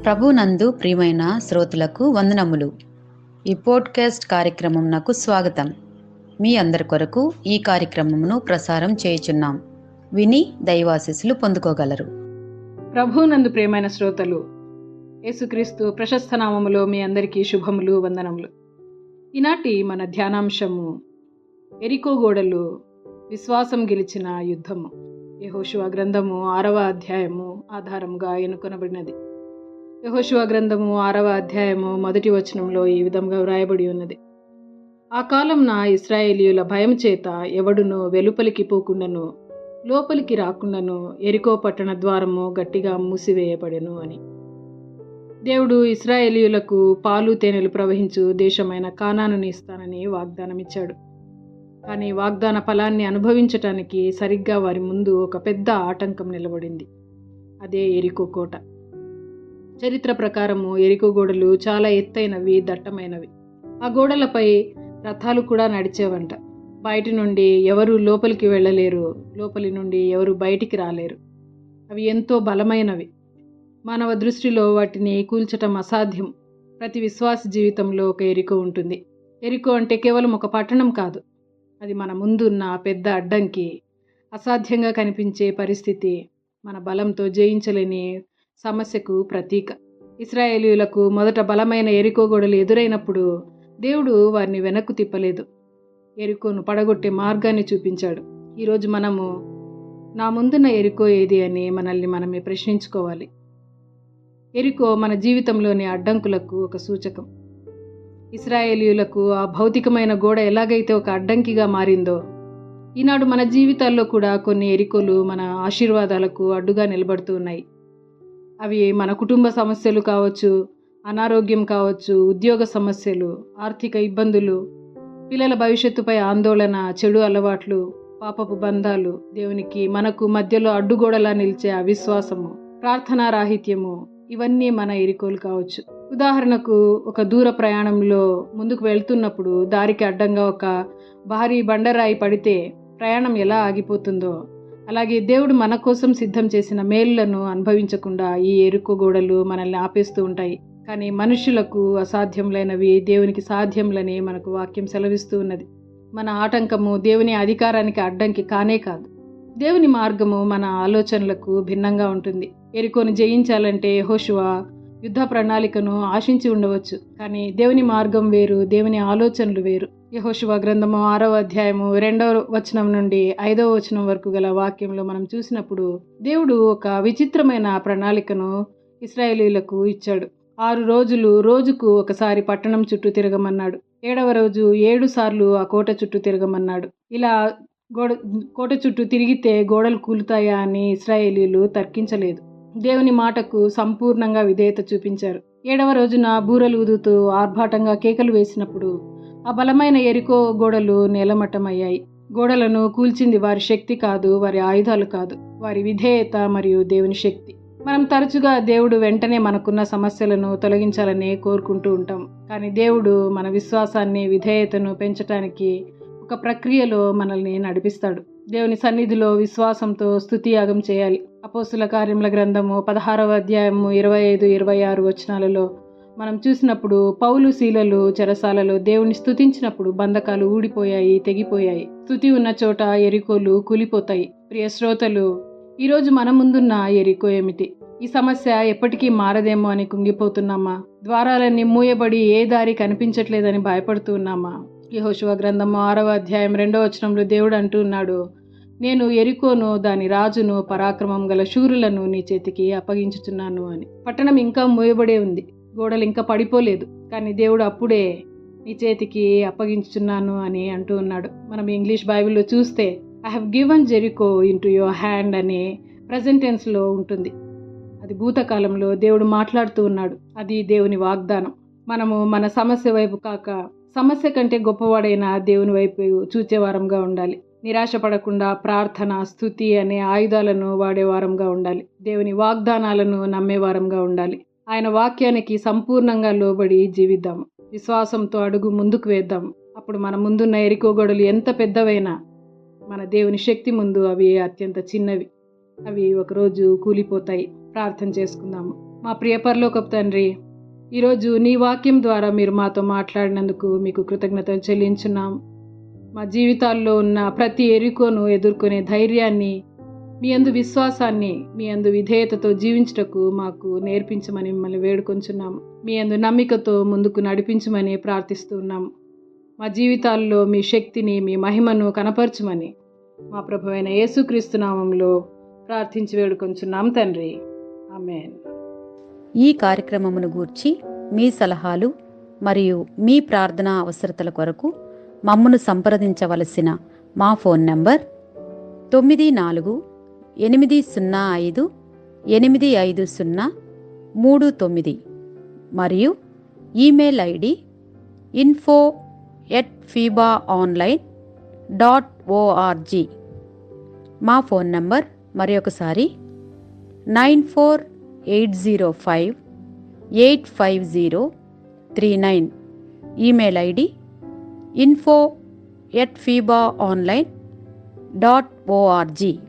ప్రభునందు ప్రియమైన శ్రోతలకు వందనములు. ఈ పోడ్కాస్ట్ కార్యక్రమం నాకు స్వాగతం. మీ అందరి కొరకు ఈ కార్యక్రమమును ప్రసారం చేయుచున్నాం. విని దైవాశీస్సులు పొందుకోగలరు. ప్రభునందు ప్రియమైన శ్రోతలు, యేసుక్రీస్తు ప్రశస్త నామములో మీ అందరికీ శుభములు, వందనములు. ఈనాటి మన ధ్యానాంశము యెరికో గోడలు విశ్వాసం గెలిచిన యుద్ధము. యెహోషువ గ్రంథము 6వ అధ్యాయము ఆధారముగా ఎన్నుకొనబడినది. యెహోషువ గ్రంథము 6వ అధ్యాయము 1వ వచనంలో ఈ విధంగా వ్రాయబడి ఉన్నది. ఆ కాలంన ఇశ్రాయేలీయుల భయం చేత ఎవడును వెలుపలికి పోకుండాను లోపలికి రాకుండాను యెరికో పట్టణ ద్వారము గట్టిగా మూసివేయబడెను అని. దేవుడు ఇశ్రాయేలీయులకు పాలు తేనెలు ప్రవహించు దేశమైన కానానుని ఇస్తానని వాగ్దానమిచ్చాడు. కానీ వాగ్దాన ఫలాన్ని అనుభవించటానికి సరిగ్గా వారి ముందు ఒక పెద్ద ఆటంకం నిలబడింది. అదే యెరికో కోట. చరిత్ర ప్రకారము యెరికో గోడలు చాలా ఎత్తైనవి, దట్టమైనవి. ఆ గోడలపై రథాలు కూడా నడిచేవంట. బయటి నుండి ఎవరు లోపలికి వెళ్ళలేరు, లోపలి నుండి ఎవరు బయటికి రాలేరు. అవి ఎంతో బలమైనవి. మానవ దృష్టిలో వాటిని కూల్చటం అసాధ్యం. ప్రతి విశ్వాస జీవితంలో ఒక యెరికో ఉంటుంది. యెరికో అంటే కేవలం ఒక పట్టణం కాదు, అది మన ముందున్న పెద్ద అడ్డంకి, అసాధ్యంగా కనిపించే పరిస్థితి, మన బలంతో జయించలేని సమస్యకు ప్రతీక. ఇశ్రాయేలీయులకు మొదట బలమైన యెరికో గోడలు ఎదురైనప్పుడు దేవుడు వారిని వెనక్కు తిప్పలేదు, యెరికోను పడగొట్టే మార్గాన్ని చూపించాడు. ఈరోజు మనము నా ముందున్న యెరికో ఏది అని మనల్ని మనమే ప్రశ్నించుకోవాలి. యెరికో మన జీవితంలోని అడ్డంకులకు ఒక సూచకం. ఇశ్రాయేలీయులకు ఆ భౌతికమైన గోడ ఎలాగైతే ఒక అడ్డంకిగా మారిందో, ఈనాడు మన జీవితాల్లో కూడా కొన్ని యెరికోలు మన ఆశీర్వాదాలకు అడ్డుగా నిలబడుతూ ఉన్నాయి. అవి మన కుటుంబ సమస్యలు కావచ్చు, అనారోగ్యం కావచ్చు, ఉద్యోగ సమస్యలు, ఆర్థిక ఇబ్బందులు, పిల్లల భవిష్యత్తుపై ఆందోళన, చెడు అలవాట్లు, పాపపు బంధాలు, దేవునికి మనకు మధ్యలో అడ్డుగోడలా నిలిచే అవిశ్వాసము, ప్రార్థనా రాహిత్యము, ఇవన్నీ మన యెరికోలు కావచ్చు. ఉదాహరణకు, ఒక దూర ప్రయాణంలో ముందుకు వెళ్తున్నప్పుడు దారికి అడ్డంగా ఒక భారీ బండరాయి పడితే ప్రయాణం ఎలా ఆగిపోతుందో, అలాగే దేవుడు మన కోసం సిద్ధం చేసిన మేలులను అనుభవించకుండా ఈ యెరికో గోడలు మనల్ని ఆపేస్తూ ఉంటాయి. కానీ మనుషులకు అసాధ్యములైనవి దేవునికి సాధ్యములని మనకు వాక్యం సెలవిస్తూ ఉన్నది. మన ఆటంకము దేవుని అధికారానికి అడ్డంకి కానే కాదు. దేవుని మార్గము మన ఆలోచనలకు భిన్నంగా ఉంటుంది. యెరికోను జయించాలంటే యెహోషువ యుద్ధ ప్రణాళికను ఆశించి ఉండవచ్చు, కానీ దేవుని మార్గం వేరు, దేవుని ఆలోచనలు వేరు. యెహోషువ గ్రంథము 6వ అధ్యాయము 2వ వచనం నుండి 5వ వచనం వరకు గల వాక్యంలో మనం చూసినప్పుడు దేవుడు ఒక విచిత్రమైన ప్రణాళికను ఇశ్రాయేలీయులకు ఇచ్చాడు. 6 రోజులు రోజుకు ఒకసారి పట్టణం చుట్టూ తిరగమన్నాడు. 7వ రోజు 7 సార్లు ఆ కోట చుట్టూ తిరగమన్నాడు. ఇలా కోట చుట్టూ తిరిగితే గోడలు కూలుతాయా అని ఇశ్రాయేలీయులు తర్కించలేదు. దేవుని మాటకు సంపూర్ణంగా విధేయత చూపించారు. 7వ రోజున బూరలు ఊదుతూ ఆర్భాటంగా కేకలు వేసినప్పుడు ఆ బలమైన యెరికో గోడలు నేలమట్టమయ్యాయి. గోడలను కూల్చింది వారి శక్తి కాదు, వారి ఆయుధాలు కాదు, వారి విధేయత మరియు దేవుని శక్తి. మనం తరచుగా దేవుడు వెంటనే మనకున్న సమస్యలను తొలగించాలని కోరుకుంటూ ఉంటాం. కానీ దేవుడు మన విశ్వాసాన్ని, విధేయతను పెంచటానికి ఒక ప్రక్రియలో మనల్ని నడిపిస్తాడు. దేవుని సన్నిధిలో విశ్వాసంతో స్తుతియాగం చేయాలి. అపోస్తుల కార్యముల గ్రంథము 16వ అధ్యాయము 25-26 వచనాలలో మనం చూసినప్పుడు పౌలు, శీలలు చెరసాలలో దేవుని స్తుతించినప్పుడు బంధకాలు ఊడిపోయాయి, తెగిపోయాయి. స్తుతి ఉన్న చోట యెరికోలు కూలిపోతాయి. ప్రియ శ్రోతలు, ఈరోజు మన ముందున్న యెరికో ఏమిటి? ఈ సమస్య ఎప్పటికీ మారదేమో అని కుంగిపోతున్నామా? ద్వారాలన్నీ మూయబడి ఏ దారి కనిపించట్లేదని భయపడుతూ ఉన్నామా? యెహోషువ గ్రంథము 6వ అధ్యాయం 2వ వచనంలో దేవుడు అంటూ ఉన్నాడు, నేను యెరికోను, దాని రాజును, పరాక్రమం గల శూరులను నీ చేతికి అప్పగించుచున్నాను అని. పట్టణం ఇంకా మూయబడే ఉంది, గోడలు ఇంకా పడిపోలేదు, కానీ దేవుడు అప్పుడే నీ చేతికి అప్పగించుచున్నాను అని అంటూ ఉన్నాడు. మనం ఇంగ్లీష్ బైబిల్లో చూస్తే I have given Jericho into your hand అని ప్రెజెంట్ టెన్స్లో ఉంటుంది. అది భూతకాలంలో దేవుడు మాట్లాడుతూ ఉన్నాడు. అది దేవుని వాగ్దానం. మనము మన సమస్య వైపు కాక సమస్య కంటే గొప్పవాడైన దేవుని వైపు చూచేవారంగా ఉండాలి. నిరాశపడకుండా ప్రార్థన, స్తుతి అనే ఆయుధాలను వాడేవారంగా ఉండాలి. దేవుని వాగ్దానాలను నమ్మేవారంగా ఉండాలి. ఆయన వాక్యానికి సంపూర్ణంగా లోబడి జీవిద్దాం. విశ్వాసంతో అడుగు ముందుకు వేద్దాం. అప్పుడు మన ముందున్న యెరికో గోడలు ఎంత పెద్దవైనా మన దేవుని శక్తి ముందు అవి అత్యంత చిన్నవి. అవి ఒకరోజు కూలిపోతాయి. ప్రార్థన చేసుకుందాము. మా ప్రియ పరలోకపు తండ్రి, ఈరోజు నీ వాక్యం ద్వారా మీరు మాతో మాట్లాడినందుకు మీకు కృతజ్ఞతలు చెల్లించున్నాం. మా జీవితాల్లో ఉన్న ప్రతి ఎరికోను ఎదుర్కొనే ధైర్యాన్ని, మీ యందు విశ్వాసాన్ని, మీ యందు విధేయతతో జీవించుటకు మాకు నేర్పించమని మిమ్మల్ని వేడుకొంచున్నాం. మీ యందు నమ్మికతో ముందుకు నడిపించమని ప్రార్థిస్తున్నాం. మా జీవితాల్లో మీ శక్తిని, మీ మహిమను కనపరచమని మా ప్రభువైన యేసుక్రీస్తు నామములో ప్రార్థించి వేడుకొంచున్నాం తండ్రి. ఆమేన్. ఈ కార్యక్రమమును గూర్చి మీ సలహాలు మరియు మీ ప్రార్థనా అవసరతల కొరకు మమ్మను సంప్రదించవలసిన మా ఫోన్ నంబర్ 9480585039 మరియు ఈమెయిల్ ఐడి info@fibaonline.org. మా ఫోన్ నంబర్ మరొకసారి 9480585039. Email ID info@fibaonline.org.